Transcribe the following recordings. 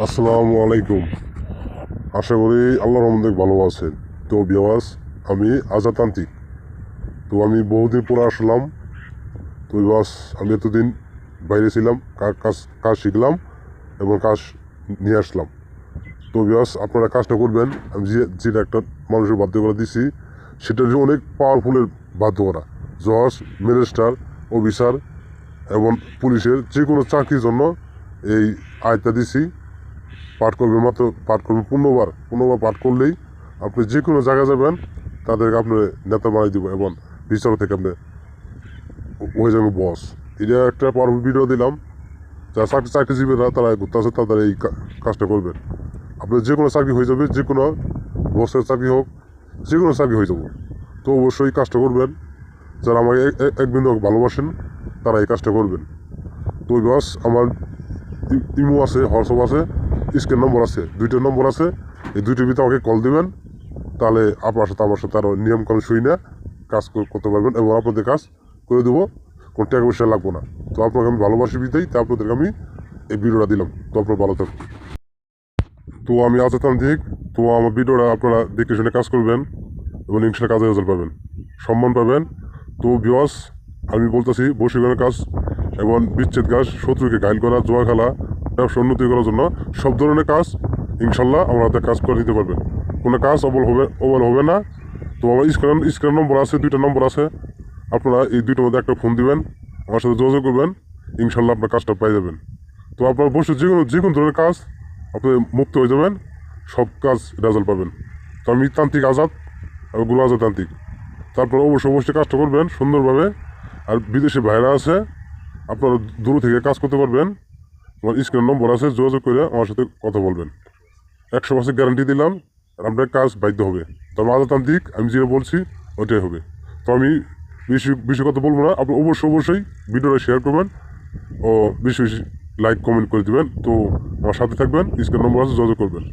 আসসালামু আলাইকুম। আশা করি আল্লাহর রহমতে ভালো আছেন। তো বিয়াস, আমি আজাতান্ত্রিক। তো আমি বহুদিন পরে আসলাম। তো বিয়াস, আমি এতদিন বাইরে ছিলাম, কাজ কাজ শিখলাম এবং কাজ নিয়ে আসলাম। তো বিয়াস, আপনারা কাজটা করবেন। আমি যেটা একটা মানুষের বাধ্য করে দিছি, সেটা যে অনেক পাওয়ারফুলের বাধ্য করা। জজ, ম্যাজিস্ট্রেট, অফিসার এবং পুলিশের যে কোনো চাকরির জন্য এই আয়টা দিছি। পাঠ করবেন, মাত্র পাঠ করবেন 15 বার। 15 বার পাঠ করলেই আপনি যে কোনো জায়গায় যাবেন, তাদেরকে আপনি নেতা বানাই দিব এবং বিচার থেকে আপনি হয়ে যাবেন বস। এটা একটা পাওয়ারফুল ভিডিও দিলাম। যারা চাকরিজীবীরা তারা ঘুরতে আছে, তাদের এই কাজটা করবেন। আপনার যে কোনো চাকরি হয়ে যাবে, যে কোনো বসের চাকরি হোক, যে কোনো চাকরি হয়ে যাবো। তো অবশ্যই কাজটা করবেন। যারা আমাকে এক বিন্দু ভালোবাসেন, তারা এই কাজটা করবেন। তো বস, আমার ইমো আছে, হোয়াটসঅ্যাপ আছে, স্ক্রিন নম্বর আছে, 2টা নম্বর আছে। এই 2টির ভিতরে আমাকে কল দিবেন। তাহলে আপনার সাথে আমার সাথে আরও নিয়মকানুন শুই না কাজ করতে পারবেন এবং আপনাদের কাজ করে দেবো। কোনো টাকা পয়সা লাগবো না। তো আপনাকে আমি ভালোবাসি বিদায়, তো আপনাদেরকে আমি এই ভিডিওটা দিলাম। তো আপনার ভালো থাকুন। তো আমি আজাতান্ত্রিক। তো আমার ভিডিওটা আপনারা দেখে শুনে কাজ করবেন এবং ইনশাল্লাহ কাজে রেজাল্ট পাবেন, সম্মান পাবেন। তো বিয়স, আমি বলতেছি বশীকরণের কাজ এবং বিচ্ছেদ কাজ, শত্রুকে ঘায়ল করা, জোয়া খেলা, ব্যবসা উন্নতি করার জন্য সব ধরনের কাজ ইনশাল্লাহ আমার হাতে কাজ করে দিতে পারবেন। কোনো কাজ অবল হবে না। তো আমার স্ক্রিন নম্বর আছে, 2টা নম্বর আছে। আপনারা এই 2টার মধ্যে একটা ফোন দিবেন, আমার সাথে যোগাযোগ করবেন। ইনশাল্লাহ আপনার কাজটা পেয়ে যাবেন। তো আপনার বসে যে কোনো ধরনের কাজ আপনি মুক্ত হয়ে যাবেন, সব কাজ রেজাল্ট পাবেন। তো আমি তান্ত্রিক আজাদ, আমি গুলো আজাদ তান্ত্রিক। তারপর অবশ্যই কাজটা করবেন সুন্দরভাবে। আর বিদেশে ভাইরা আছে, আপনারা দূর থেকে কাজ করতে পারবেন। আমার স্ক্রিন নম্বর আছে, যোগাযোগ করে আমার সাথে কথা বলবেন। 100% গ্যারান্টি দিলাম, আপনার কাজ বাধ্য হবে। তো আমি আজাতান্ত্রিক, আমি যেটা বলছি ওইটাই হবে। তো আমি বেশি কথা বলবো না। আপনি অবশ্যই ভিডিওটা শেয়ার করবেন ও বেশি লাইক কমেন্ট করে দেবেন। তো আমার সাথে থাকবেন, স্ক্রিন নম্বর আছে, যোগাযোগ করবেন।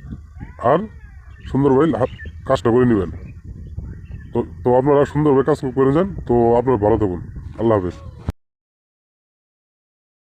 আর সুন্দরভাবে কাজটা করে নেবেন। তো আপনারা সুন্দরভাবে কাজ করে যান। তো আপনারা ভালো থাকুন। আল্লাহ হাফেজ।